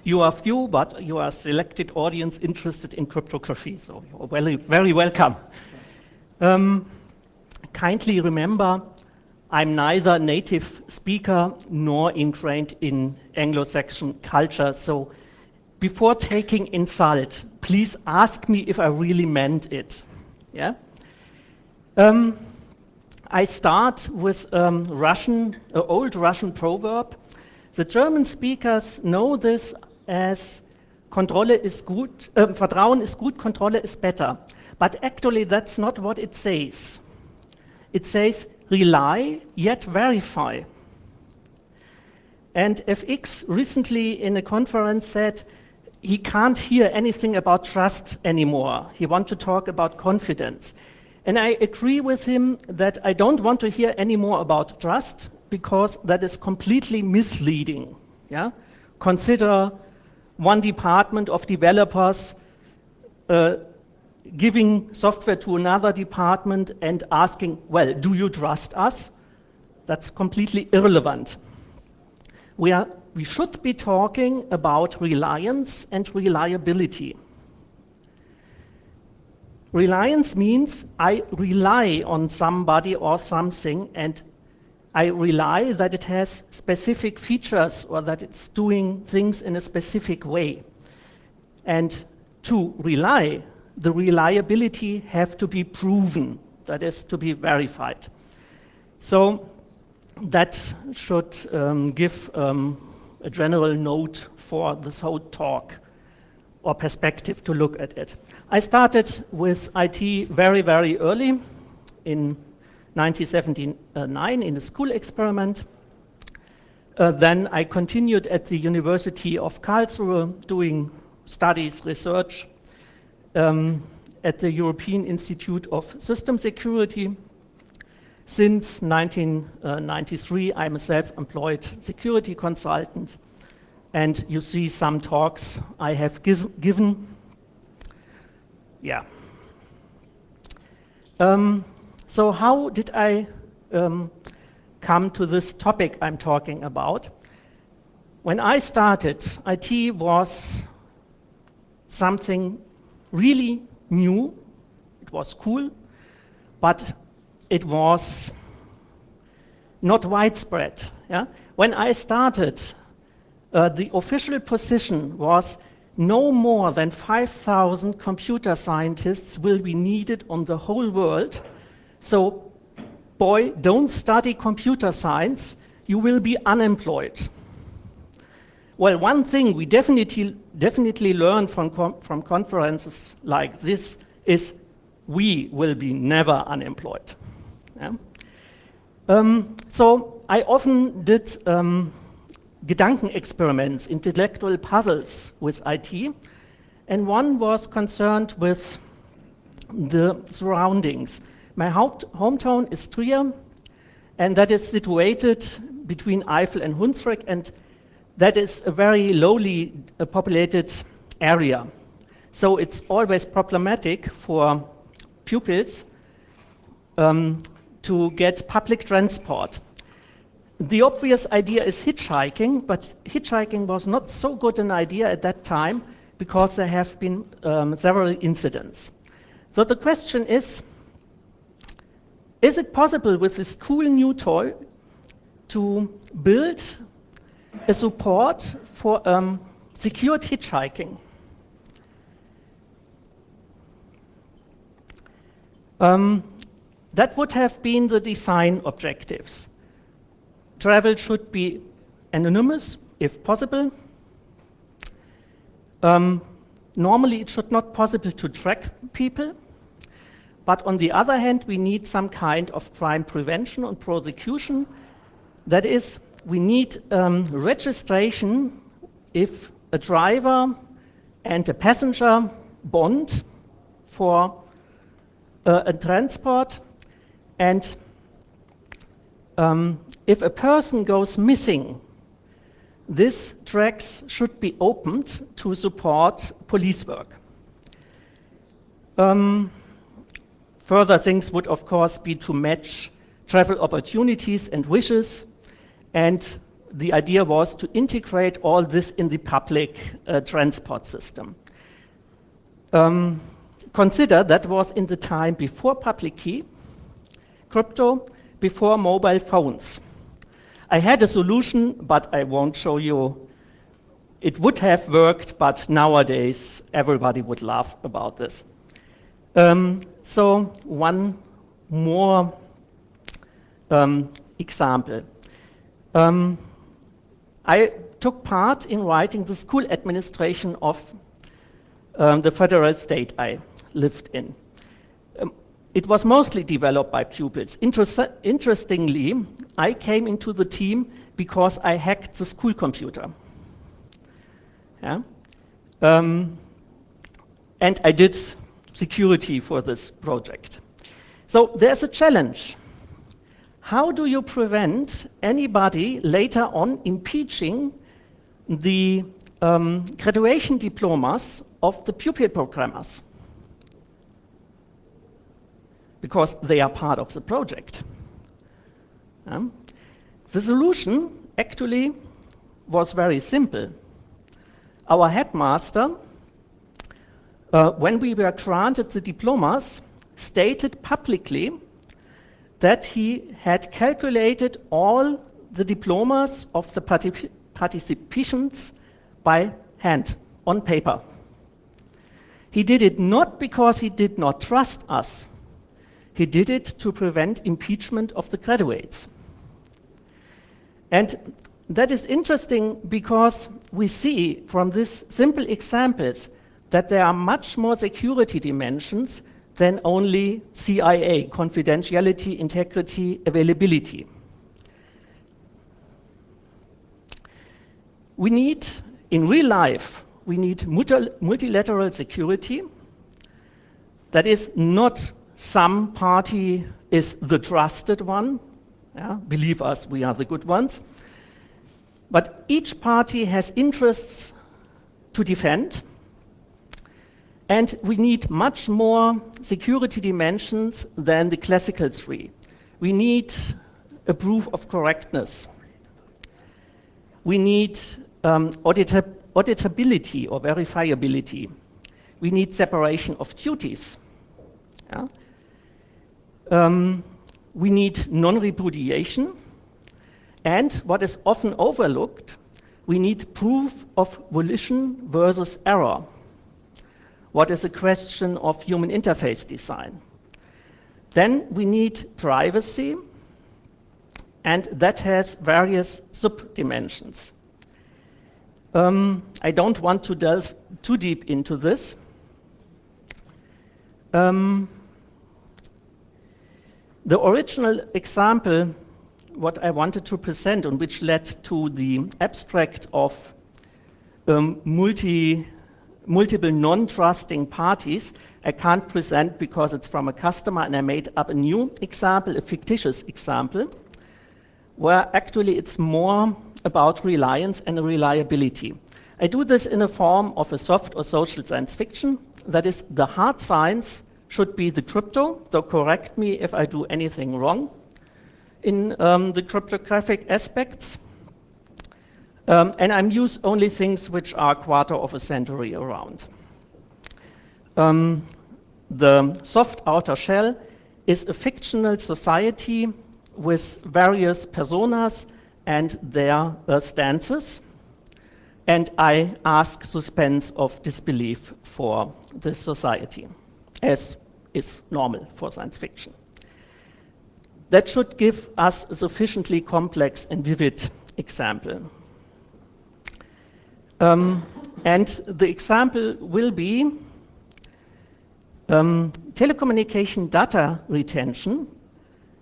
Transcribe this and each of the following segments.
You are few, but you are a selected audience interested in cryptography, so you're very, very welcome. Kindly remember, I'm neither native speaker nor ingrained in Anglo-Saxon culture, so before taking insult, please ask me if I really meant it. Yeah? I start with old Russian proverb. The German speakers know this as Kontrolle ist gut, Vertrauen ist gut, Kontrolle ist better. But actually that's not what it says. It says rely yet verify. And FX recently in a conference said he can't hear anything about trust anymore. He wants to talk about confidence. And I agree with him that I don't want to hear any more about trust because that is completely misleading. Yeah? Consider one department of developers giving software to another department and asking, well, do you trust us? That's completely irrelevant. We should be talking about reliance and reliability. Reliance means I rely on somebody or something, and I rely that it has specific features or that it's doing things in a specific way. And to rely, the reliability have to be proven, that is to be verified. So that should give a general note for this whole talk or perspective to look at it. I started with IT very, very early in 1979 in a school experiment. Then I continued at the University of Karlsruhe doing studies, research at the European Institute of System Security. Since 1993, I'm a self-employed security consultant. And you see some talks I have given. Yeah. So how did I come to this topic I'm talking about? When I started, IT was something really new. It was cool, but it was not widespread. Yeah? When I started, the official position was no more than 5,000 computer scientists will be needed on the whole world. So, boy, don't study computer science, you will be unemployed. Well, one thing we definitely learn from conferences like this is we will be never unemployed. Yeah? So I often did Gedankenexperiments, intellectual puzzles with IT, and one was concerned with the surroundings. My hometown is Trier, and that is situated between Eifel and Hunsrück, and that is a very lowly populated area. So it's always problematic for pupils to get public transport. The obvious idea is hitchhiking, but hitchhiking was not so good an idea at that time because there have been several incidents. So the question is it possible with this cool new toy to build a support for secured hitchhiking? That would have been the design objectives. Travel should be anonymous, if possible. Normally, it should not be possible to track people. But on the other hand, we need some kind of crime prevention and prosecution. That is, we need registration if a driver and a passenger bond for a transport, and if a person goes missing, these tracks should be opened to support police work. Further things would, of course, be to match travel opportunities and wishes, and the idea was to integrate all this in the public transport system. Consider that was in the time before public key, crypto, before mobile phones. I had a solution, but I won't show you. It would have worked, but nowadays everybody would laugh about this. So one more example. I took part in writing the school administration of the federal state I lived in. It was mostly developed by pupils. Interestingly, I came into the team because I hacked the school computer. Yeah? And I did security for this project. So there's a challenge. How do you prevent anybody later on impeaching the graduation diplomas of the pupil programmers? Because they are part of the project. The solution actually was very simple. Our headmaster, when we were granted the diplomas, stated publicly that he had calculated all the diplomas of the participants by hand, on paper. He did it not because he did not trust us. He did it to prevent impeachment of the graduates. And that is interesting because we see from these simple examples that there are much more security dimensions than only CIA, confidentiality, integrity, availability. We need, in real life, we need multilateral security. That is not some party is the trusted one. Yeah, believe us, we are the good ones. But each party has interests to defend, and we need much more security dimensions than the classical three. We need a proof of correctness. We need auditability or verifiability. We need separation of duties. Yeah? We need non-repudiation. And what is often overlooked, we need proof of volition versus error. What is a question of human interface design? Then we need privacy, and that has various sub-dimensions. I don't want to delve too deep into this. The original example, what I wanted to present and which led to the abstract of multiple non-trusting parties, I can't present because it's from a customer, and I made up a new example, a fictitious example, where actually it's more about reliance and reliability. I do this in a form of a soft or social science fiction. That is, the hard science should be the crypto, so correct me if I do anything wrong in the cryptographic aspects. And I'm use only things which are quarter of a century around. The soft outer shell is a fictional society with various personas and their stances. And I ask suspense of disbelief for this society, as is normal for science fiction. That should give us a sufficiently complex and vivid example. And the example will be telecommunication data retention,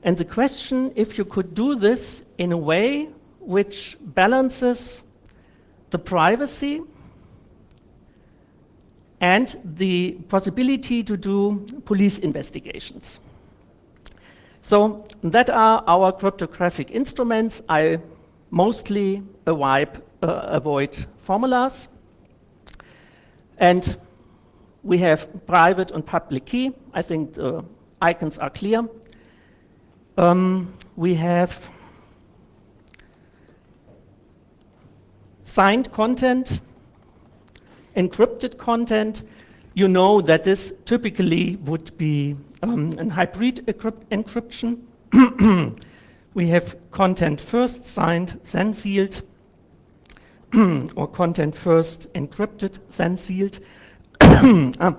and the question if you could do this in a way which balances the privacy and the possibility to do police investigations. So that are our cryptographic instruments. I mostly avoid formulas. And we have private and public key. I think the icons are clear. We have signed content, encrypted content, you know that this typically would be an hybrid encryption. We have content first signed, then sealed, or content first encrypted, then sealed.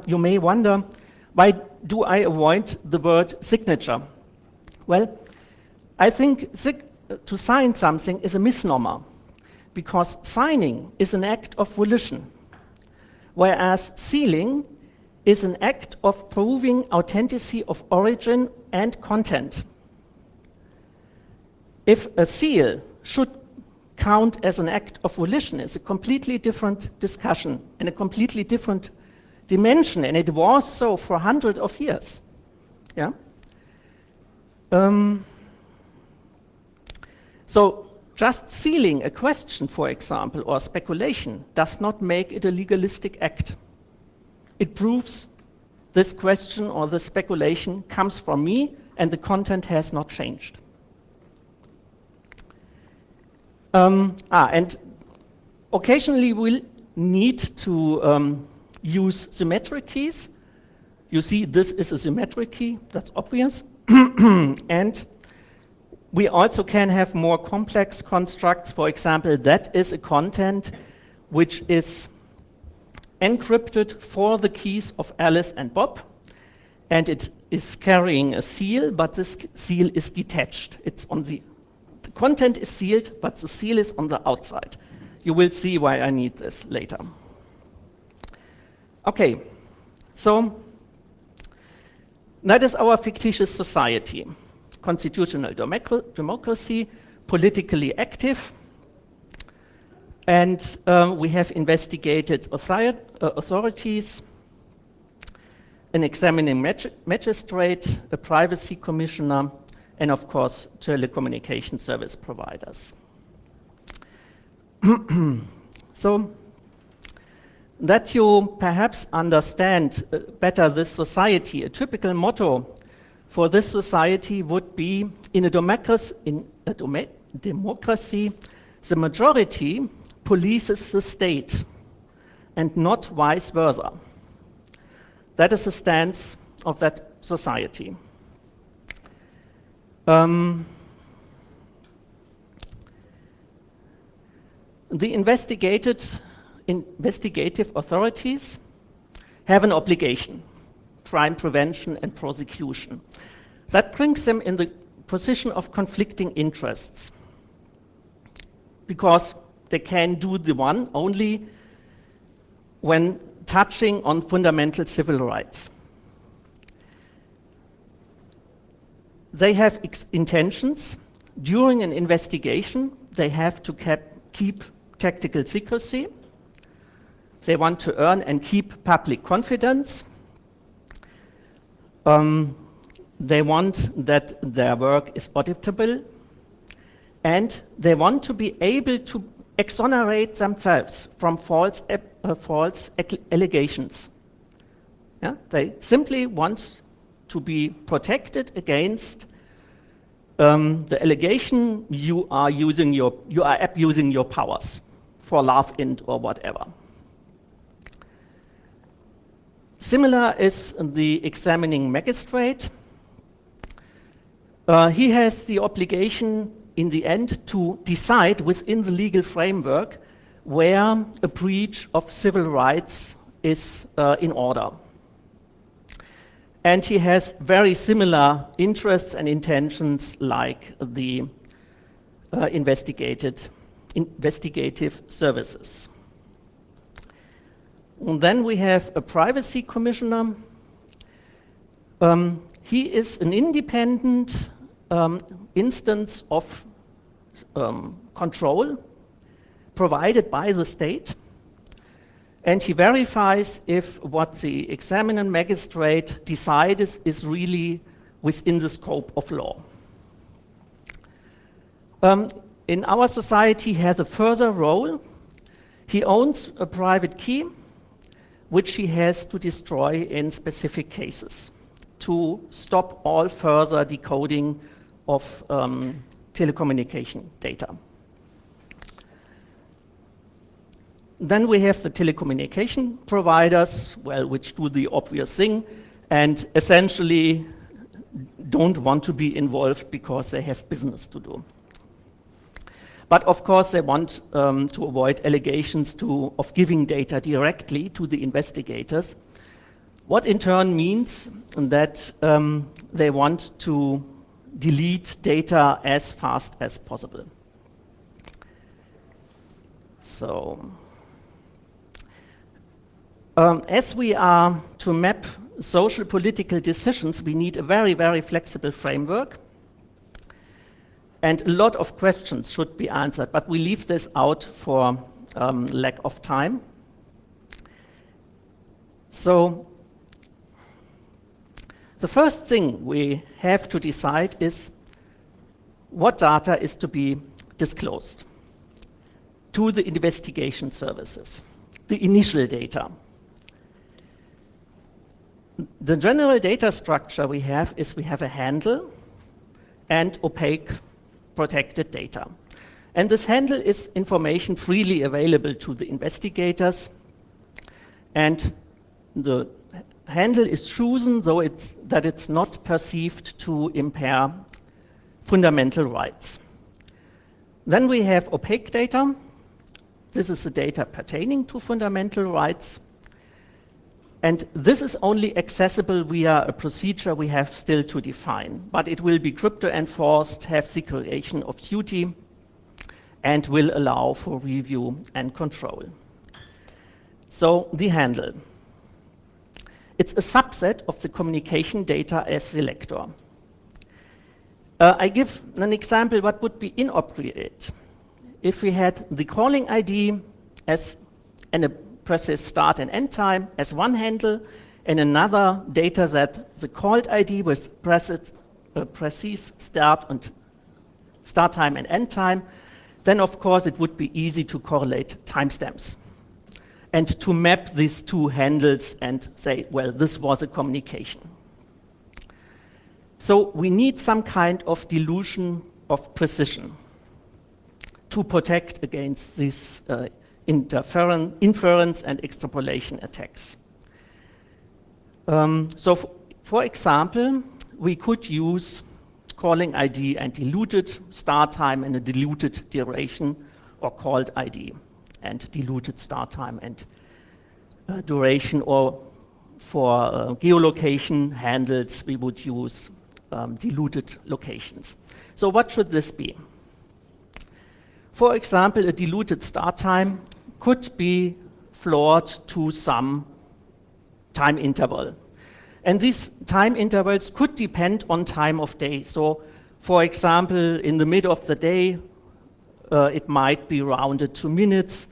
You may wonder, why do I avoid the word signature? Well, I think to sign something is a misnomer, because signing is an act of volition, whereas sealing is an act of proving authenticity of origin and content. If a seal should count as an act of volition is a completely different discussion and a completely different dimension, and it was so for hundreds of years. Yeah. So just sealing a question, for example, or speculation does not make it a legalistic act. It proves this question or this speculation comes from me and the content has not changed. And occasionally we'll need to use symmetric keys. You see, this is a symmetric key, that's obvious. And we also can have more complex constructs. For example, that is a content which is encrypted for the keys of Alice and Bob, and it is carrying a seal, but this seal is detached. It's on the content is sealed, but the seal is on the outside. You will see why I need this later. Okay, so that is our fictitious society. Constitutional democracy, politically active, and we have investigated authorities, an examining magistrate, a privacy commissioner, and of course, telecommunication service providers. So that you perhaps understand better this society, a typical motto for this society would be, in a democracy, the majority polices the state and not vice versa. That is the stance of that society. The investigative authorities have an obligation, crime prevention and prosecution. That brings them in the position of conflicting interests, because they can do the one only when touching on fundamental civil rights. They have intentions. During an investigation, they have to keep tactical secrecy. They want to earn and keep public confidence. They want that their work is auditable, and they want to be able to exonerate themselves from false allegations. Yeah? They simply want to be protected against the allegation you are abusing your powers for love, int, or whatever. Similar is the examining magistrate. He has the obligation in the end to decide within the legal framework where a breach of civil rights is in order. And he has very similar interests and intentions like the investigative services. And then we have a privacy commissioner. He is an independent instance of control provided by the state, and he verifies if what the examining magistrate decides is really within the scope of law. In our society, he has a further role. He owns a private key, which he has to destroy in specific cases to stop all further decoding of telecommunication data. Then we have the telecommunication providers, well, which do the obvious thing and essentially don't want to be involved because they have business to do. But of course, they want to avoid allegations of giving data directly to the investigators, what in turn means that they want to delete data as fast as possible. So, as we are to map social political decisions, we need a very, very flexible framework. And a lot of questions should be answered, but we leave this out for lack of time. So, the first thing we have to decide is what data is to be disclosed to the investigation services, the initial data. The general data structure we have is we have a handle and opaque protected data. And this handle is information freely available to the investigators, and the handle is chosen so that it's not perceived to impair fundamental rights. Then we have opaque data. This is the data pertaining to fundamental rights. And this is only accessible via a procedure we have still to define, but it will be crypto-enforced, have segregation of duty, and will allow for review and control. So the handle. It's a subset of the communication data as selector. I give an example what would be inappropriate. If we had the calling ID as and a presses start and end time as one handle, and another data set, the called ID with presses start time and end time, then of course it would be easy to correlate timestamps and to map these two handles and say, well, this was a communication. So we need some kind of dilution of precision to protect against these inference and extrapolation attacks. For example, we could use calling ID and diluted start time and a diluted duration, or called ID and diluted start time and duration, or for geolocation handles, we would use diluted locations. So what should this be? For example, a diluted start time could be floored to some time interval. And these time intervals could depend on time of day. So, for example, in the middle of the day, it might be rounded to minutes,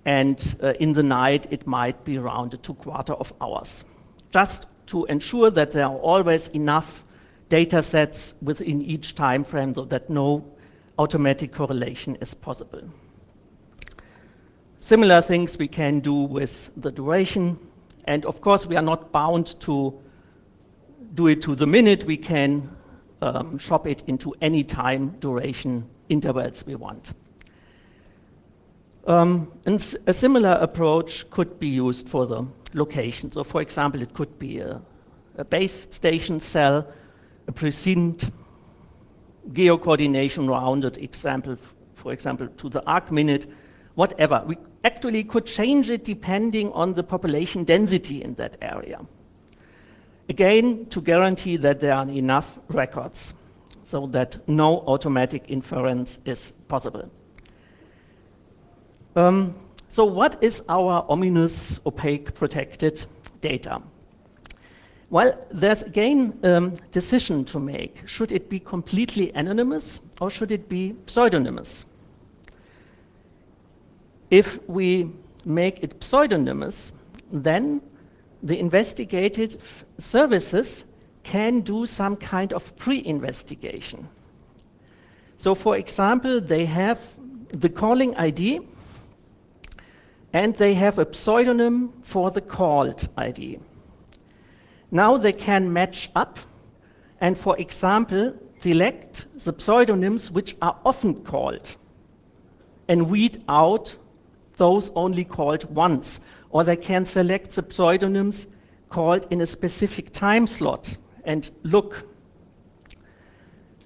and in the night, it might be rounded to quarter of hours. Just to ensure that there are always enough data sets within each time frame so that no automatic correlation is possible. Similar things we can do with the duration, and of course we are not bound to do it to the minute. We can chop it into any time duration intervals we want. And a similar approach could be used for the location. So for example, it could be a base station cell, a precinct, geo-coordination rounded example, for example, to the arc minute, whatever. We actually could change it depending on the population density in that area. Again, to guarantee that there are enough records so that no automatic inference is possible. So what is our ominous, opaque, protected data? Well, there's again a decision to make. Should it be completely anonymous or should it be pseudonymous? If we make it pseudonymous, then the investigative services can do some kind of pre-investigation. So for example, they have the calling ID and they have a pseudonym for the called ID. Now they can match up and, for example, select the pseudonyms which are often called and weed out those only called once, or they can select the pseudonyms called in a specific time slot and look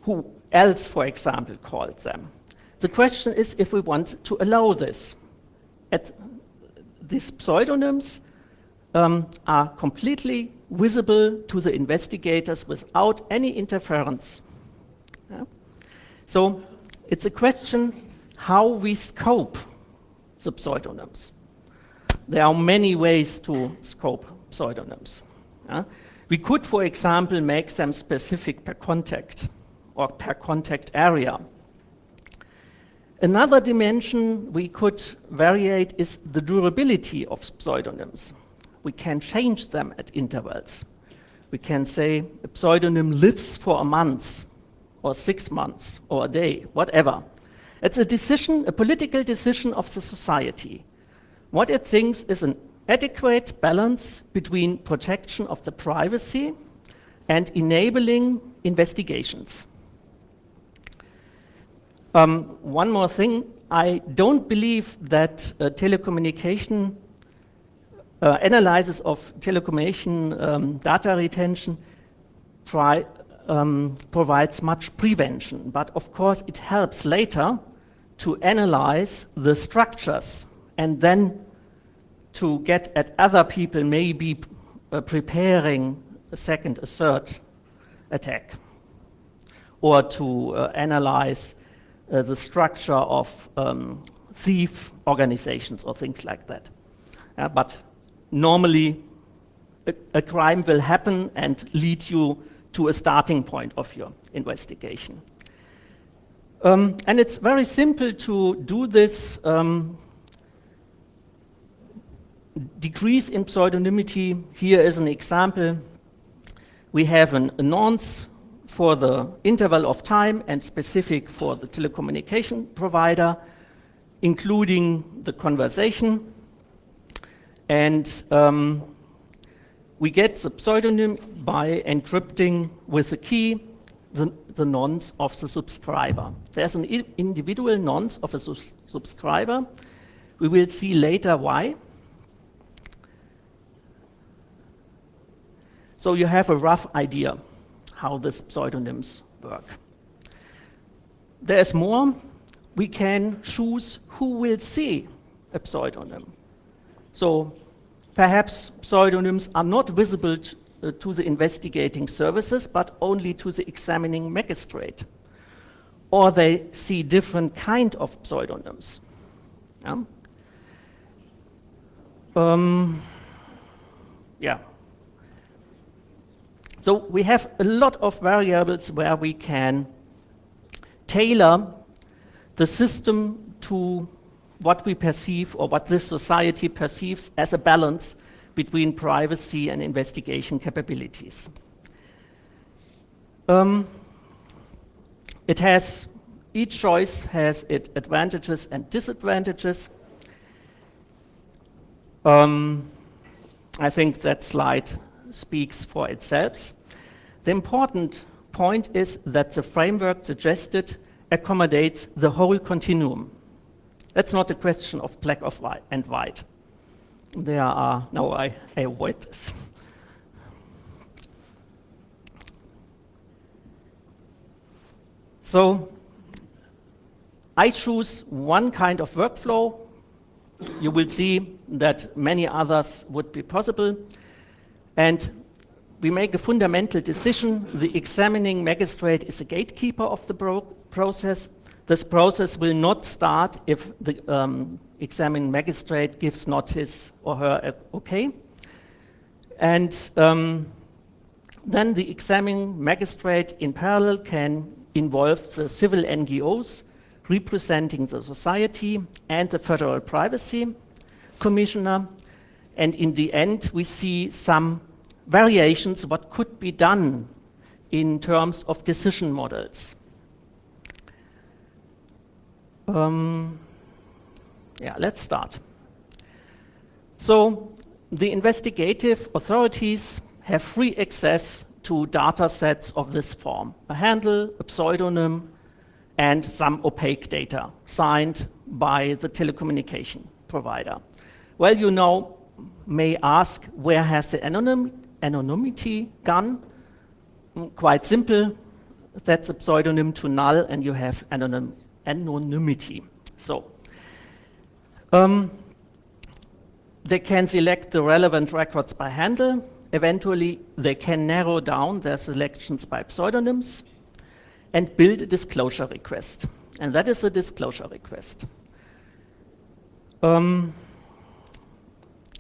who else, for example, called them. The question is if we want to allow this. These pseudonyms are completely visible to the investigators without any interference. Yeah? So it's a question how we scope the pseudonyms. There are many ways to scope pseudonyms. Yeah? We could, for example, make them specific per contact or per contact area. Another dimension we could variate is the durability of pseudonyms. We can change them at intervals. We can say a pseudonym lives for a month, or 6 months, or a day, whatever. It's a decision, a political decision of the society. What it thinks is an adequate balance between protection of the privacy and enabling investigations. One more thing, I don't believe that telecommunication analysis of telecommunication data retention provides much prevention, but of course it helps later to analyze the structures and then to get at other people maybe preparing a second, a third attack, or to analyze the structure of thief organizations or things like that. But normally a crime will happen and lead you to a starting point of your investigation. And it's very simple to do this decrease in pseudonymity. Here is an example. We have a nonce for the interval of time and specific for the telecommunication provider, including the conversation. And we get the pseudonym by encrypting with a key the nonce of the subscriber. There's an individual nonce of a subscriber. We will see later why. So you have a rough idea how these pseudonyms work. There's more. We can choose who will see a pseudonym. So perhaps pseudonyms are not visible to the investigating services, but only to the examining magistrate. Or they see different kind of pseudonyms. Yeah. Yeah. So we have a lot of variables where we can tailor the system to what we perceive or what this society perceives as a balance between privacy and investigation capabilities. Each choice has its advantages and disadvantages. I think that slide speaks for itself. The important point is that the framework suggested accommodates the whole continuum. That's not a question of black and white. I avoid this. So I choose one kind of workflow. You will see that many others would be possible. And we make a fundamental decision. The examining magistrate is a gatekeeper of the process. This process will not start if the examining magistrate gives not his or her okay. And then the examining magistrate in parallel can involve the civil NGOs representing the society and the Federal Privacy Commissioner. And in the end, we see some variations what could be done in terms of decision models. Let's start. So the investigative authorities have free access to data sets of this form: a handle, a pseudonym, and some opaque data signed by the telecommunication provider? Well, you now may ask, where has the anonymity gone? Quite simple. That's a pseudonym to null, and you have anonymity. So they can select the relevant records by handle. Eventually, they can narrow down their selections by pseudonyms and build a disclosure request. And that is a disclosure request.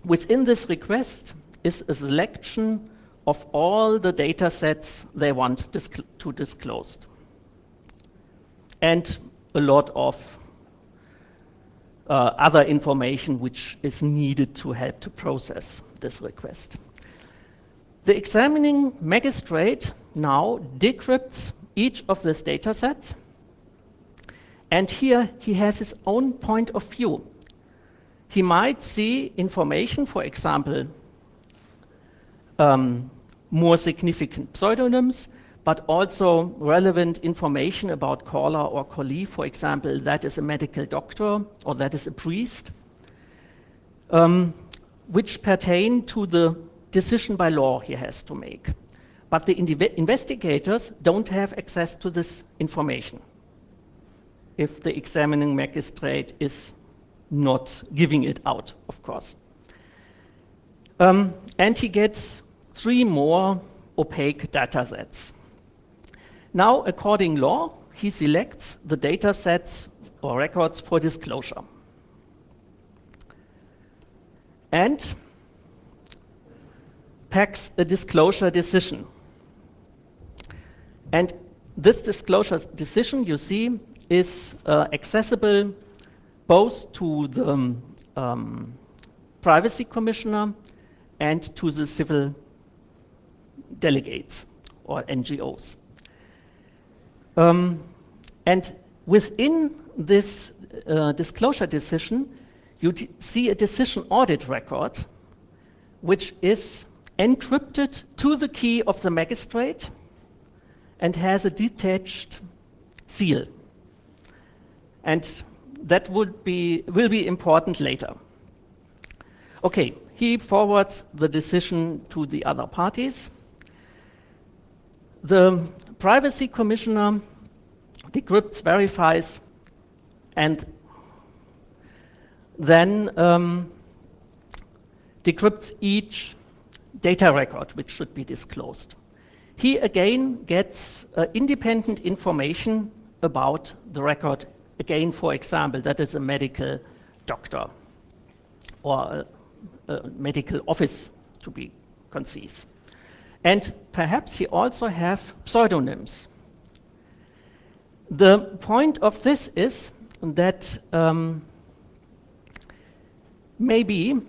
Within this request is a selection of all the data sets they want to disclose. And a lot of other information which is needed to help to process this request. The examining magistrate now decrypts each of these data sets, and here he has his own point of view. He might see information, for example, more significant pseudonyms, but also relevant information about caller or callee, for example, that is a medical doctor or that is a priest, which pertain to the decision by law he has to make. But the investigators don't have access to this information if the examining magistrate is not giving it out, of course. And he gets 3 more opaque data sets. Now, according law, he selects the data sets or records for disclosure. And packs a disclosure decision. And this disclosure decision, you see, is accessible both to the privacy commissioner and to the civil delegates or NGOs. And within this disclosure decision, you see a decision audit record, which is encrypted to the key of the magistrate and has a detached seal. And that will be important later. Okay, he forwards the decision to the other parties. The privacy commissioner decrypts, verifies, and then decrypts each data record which should be disclosed. He again gets independent information about the record. Again, for example, that is a medical doctor or a medical office, to be concise. And perhaps he also have pseudonyms. The point of this is that maybe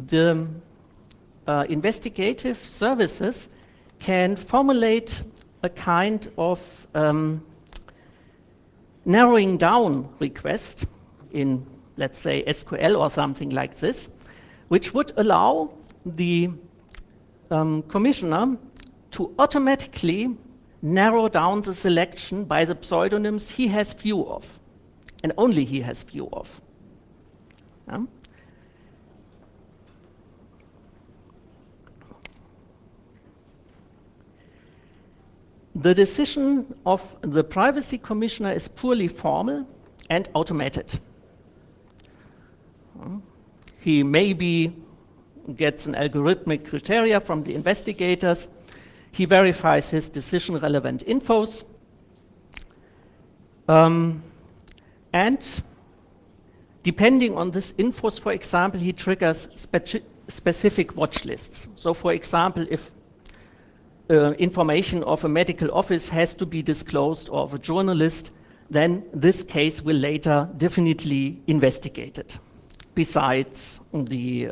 the investigative services can formulate a kind of narrowing down request in, let's say, SQL or something like this, which would allow the commissioner to automatically narrow down the selection by the pseudonyms he has view of, and only he has view of. Yeah? The decision of the privacy commissioner is purely formal and automated. He maybe gets an algorithmic criteria from the investigators. He verifies his decision relevant infos. And depending on this infos, for example, he triggers specific watch lists. So for example, if information of a medical office has to be disclosed or of a journalist, then this case will later definitely investigated. Besides the,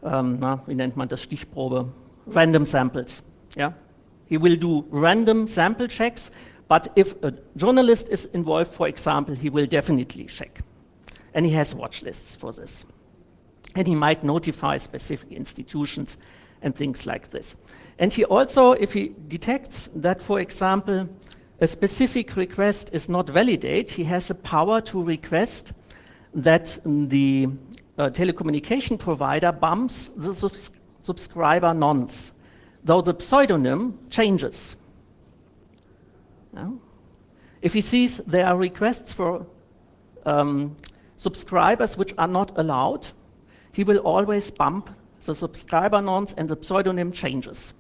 wie nennt man das, Stichprobe, random samples. Yeah? He will do random sample checks, but if a journalist is involved, for example, he will definitely check. And he has watch lists for this. And he might notify specific institutions and things like this. And he also, if he detects that, for example, a specific request is not validated, he has the power to request that the telecommunication provider bumps the subscriber nonce, though the pseudonym changes. Yeah? If he sees there are requests for subscribers which are not allowed, he will always bump the subscriber nonce and the pseudonym changes,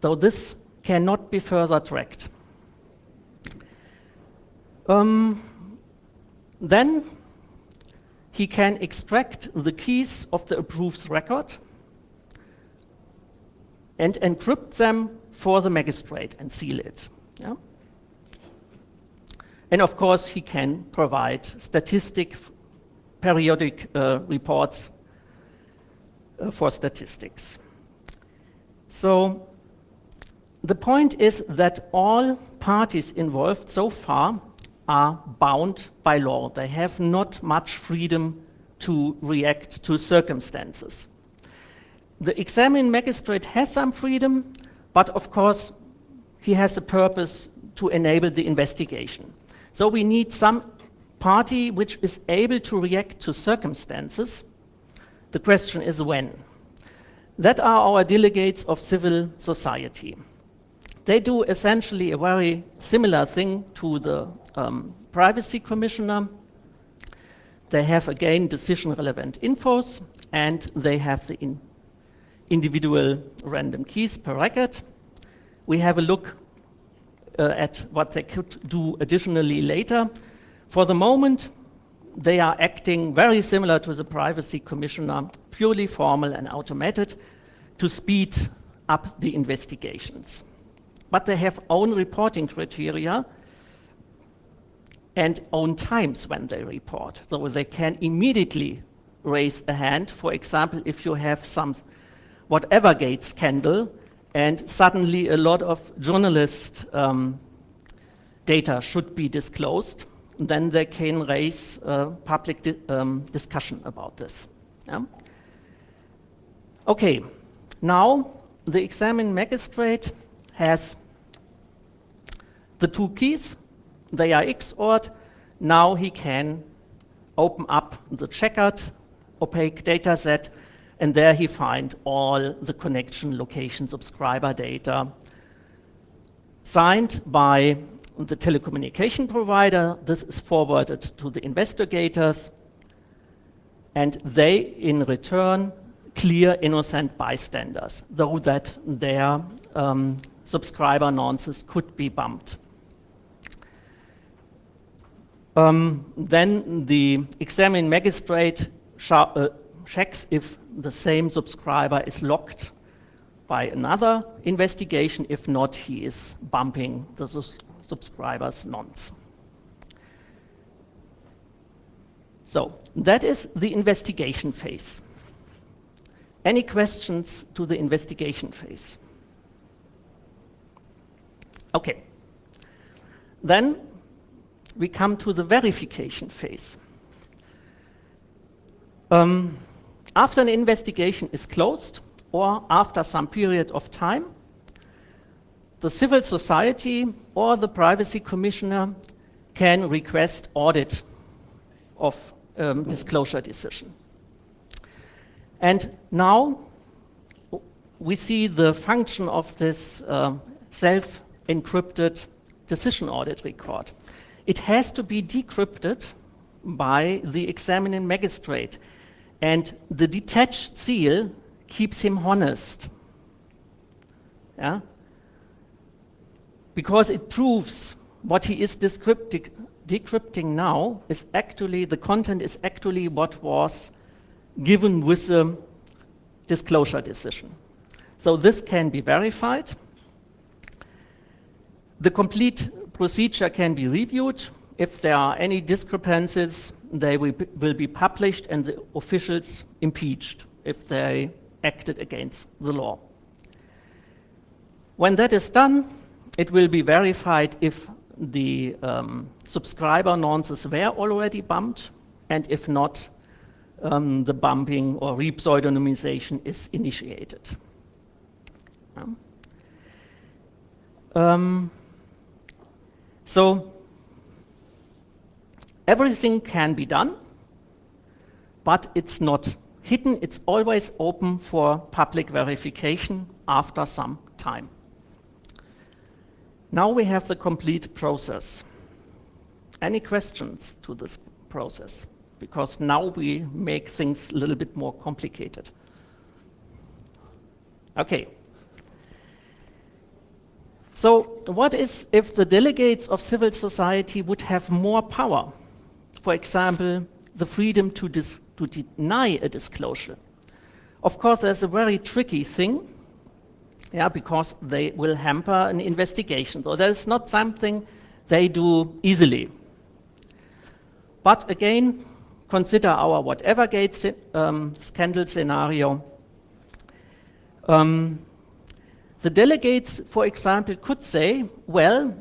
though this cannot be further tracked. Then he can extract the keys of the approves record and encrypt them for the magistrate and seal it. Yeah? And of course, he can provide periodic reports for statistics. So the point is that all parties involved so far are bound by law. They have not much freedom to react to circumstances. The examining magistrate has some freedom, but of course he has a purpose to enable the investigation. So we need some party which is able to react to circumstances. The question is when. That are our delegates of civil society. They do essentially a very similar thing to the privacy commissioner. They have again decision relevant infos, and they have the individual random keys per record. We have a look at what they could do additionally later. For the moment, they are acting very similar to the privacy commissioner, purely formal and automated, to speed up the investigations. But they have own reporting criteria and own times when they report. So they can immediately raise a hand. For example, if you have some whatever gate scandal and suddenly a lot of journalist data should be disclosed, then they can raise public discussion about this. Yeah? Okay, now the examining magistrate has the two keys, they are XORed. Now he can open up the checkered opaque data set, and there he find all the connection location subscriber data signed by the telecommunication provider. This is forwarded to the investigators, and they in return clear innocent bystanders, though that their subscriber nonces could be bumped. Then the examining magistrate checks if the same subscriber is locked by another investigation. If not, he is bumping the subscriber's nonce. So that is the investigation phase. Any questions to the investigation phase? Okay. Then we come to the verification phase. After an investigation is closed, or after some period of time, the civil society or the privacy commissioner can request audit of disclosure decision. And now we see the function of this self-encrypted decision audit record. It has to be decrypted by the examining magistrate, and the detached seal keeps him honest. Yeah? Because it proves what he is decrypting now is actually, the content is actually what was given with the disclosure decision. So this can be verified. The complete procedure can be reviewed. If there are any discrepancies, they will be published and the officials impeached if they acted against the law. When that is done, it will be verified if the subscriber nonces were already bumped, and if not, the bumping or re-pseudonymization is initiated. So everything can be done, but it's not hidden, it's always open for public verification after some time. Now we have the complete process. Any questions to this process? Because now we make things a little bit more complicated. Okay. So what is if the delegates of civil society would have more power? For example, the freedom to deny a disclosure. Of course, there's a very tricky thing, because they will hamper an investigation. So that is not something they do easily. But again, consider our Whatevergate scandal scenario. The delegates, for example, could say, well,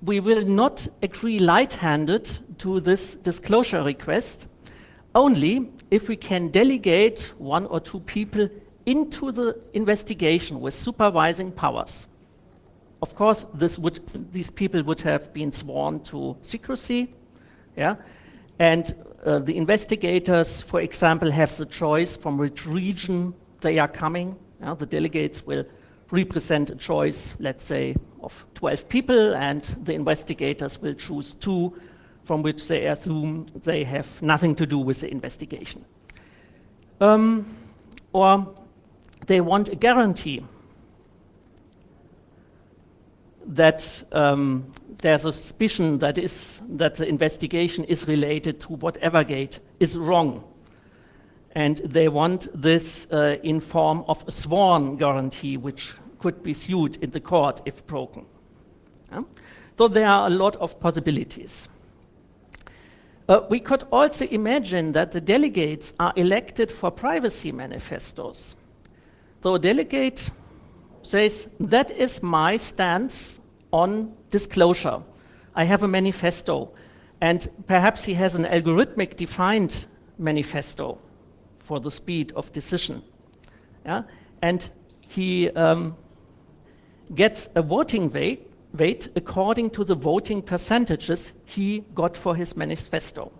we will not agree light-handed to this disclosure request, only if we can delegate one or two people into the investigation with supervising powers. Of course, these people would have been sworn to secrecy, and the investigators, for example, have the choice from which region they are coming. The delegates will represent a choice, let's say, of 12 people, and the investigators will choose 2 from which they assume they have nothing to do with the investigation. Or they want a guarantee that there's a suspicion that the investigation is related to Whatevergate is wrong. And they want this in form of a sworn guarantee, which could be sued in the court if broken. So there are a lot of possibilities. We could also imagine that the delegates are elected for privacy manifestos. So a delegate says, that is my stance on disclosure. I have a manifesto. And perhaps he has an algorithmic defined manifesto for the speed of decision. And he gets a voting weight according to the voting percentages he got for his manifesto.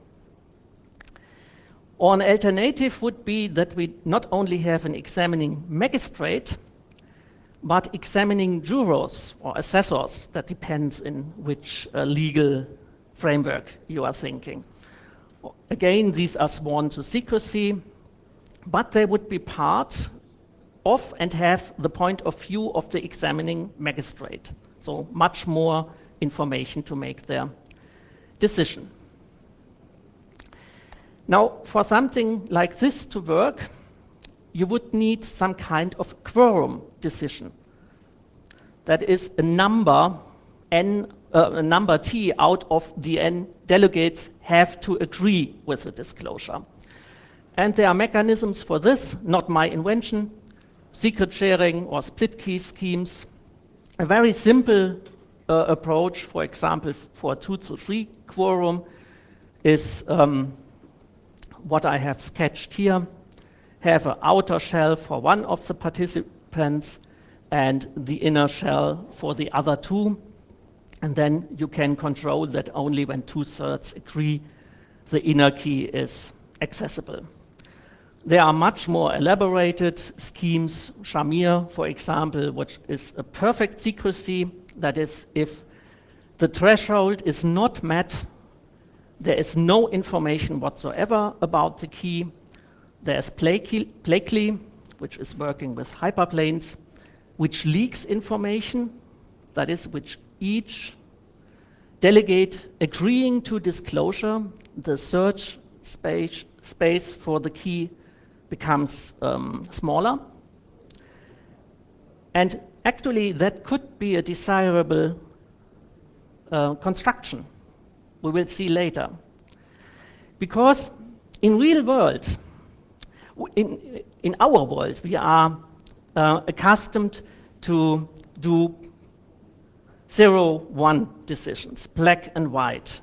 Or an alternative would be that we not only have an examining magistrate, but examining jurors or assessors. That depends in which legal framework you are thinking. Again, these are sworn to secrecy, but they would be part of and have the point of view of the examining magistrate. So much more information to make their decision. Now, for something like this to work, you would need some kind of quorum decision. That is a number T out of the n delegates have to agree with the disclosure. And there are mechanisms for this, not my invention, secret sharing or split key schemes. A very simple approach, for example, for 2 to 3 quorum is what I have sketched here. Have an outer shell for one of the participants and the inner shell for the other 2. And then you can control that only when 2/3 agree, the inner key is accessible. There are much more elaborated schemes, Shamir, for example, which is a perfect secrecy. That is, if the threshold is not met, there is no information whatsoever about the key. There's Blakely, which is working with hyperplanes, which leaks information, that is, which each delegate agreeing to disclosure, the search space for the key becomes smaller. And actually, that could be a desirable construction. We will see later. Because in real world, in our world, we are accustomed to do 0-1 decisions, black and white,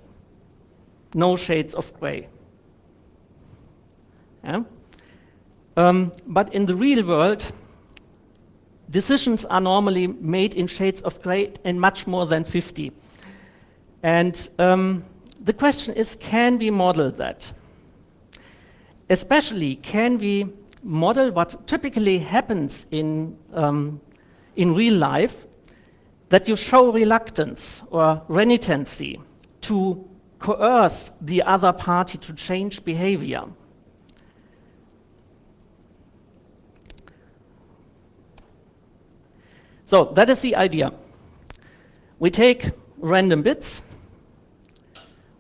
no shades of gray. But in the real world, decisions are normally made in shades of gray and much more than 50. And the question is, can we model that? especially can we model what typically happens in real life, that you show reluctance or renitency to coerce the other party to change behavior. So that is the idea. We take random bits.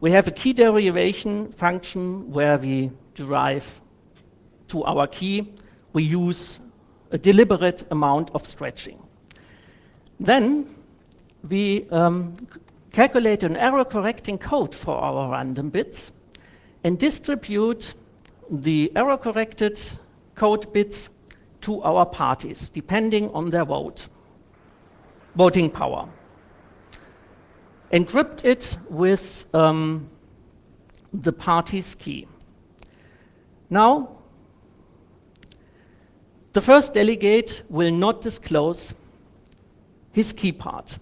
We have a key derivation function where we derive to our key. We use a deliberate amount of stretching. Then we calculate an error-correcting code for our random bits and distribute the error-corrected code bits to our parties, depending on their voting power. Encrypt it with the party's key. Now, the first delegate will not disclose his key part.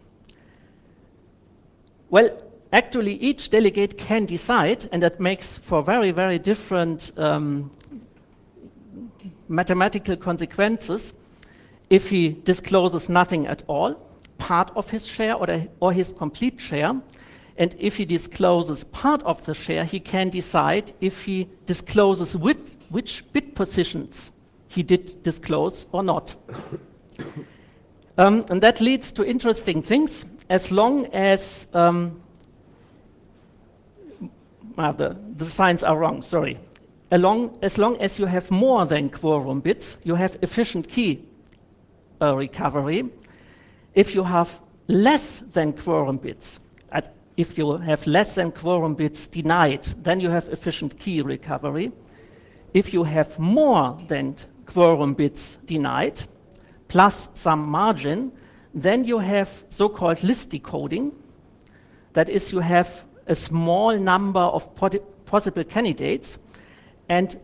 Well, actually, each delegate can decide, and that makes for very, very different mathematical consequences, if he discloses nothing at all, part of his share or his complete share. And if he discloses part of the share, he can decide if he discloses which bit positions he did disclose or not. And that leads to interesting things. As long as the signs are wrong, sorry. As long as you have more than quorum bits, you have efficient key recovery. If you have less than quorum bits, if you have less than quorum bits denied, then you have efficient key recovery. If you have more than quorum bits denied, plus some margin, then you have so-called list decoding. That is, you have a small number of possible candidates, and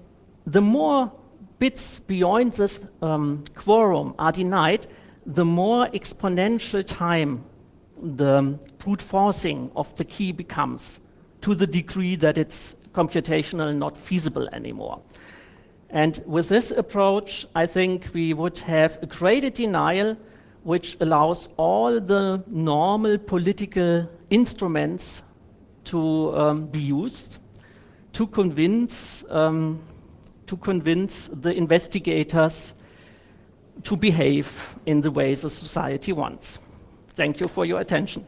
the more bits beyond this quorum are denied, the more exponential time the brute forcing of the key becomes, to the degree that it's computationally not feasible anymore. And with this approach, I think we would have a graded denial which allows all the normal political instruments to be used to convince the investigators to behave in the way the society wants. Thank you for your attention.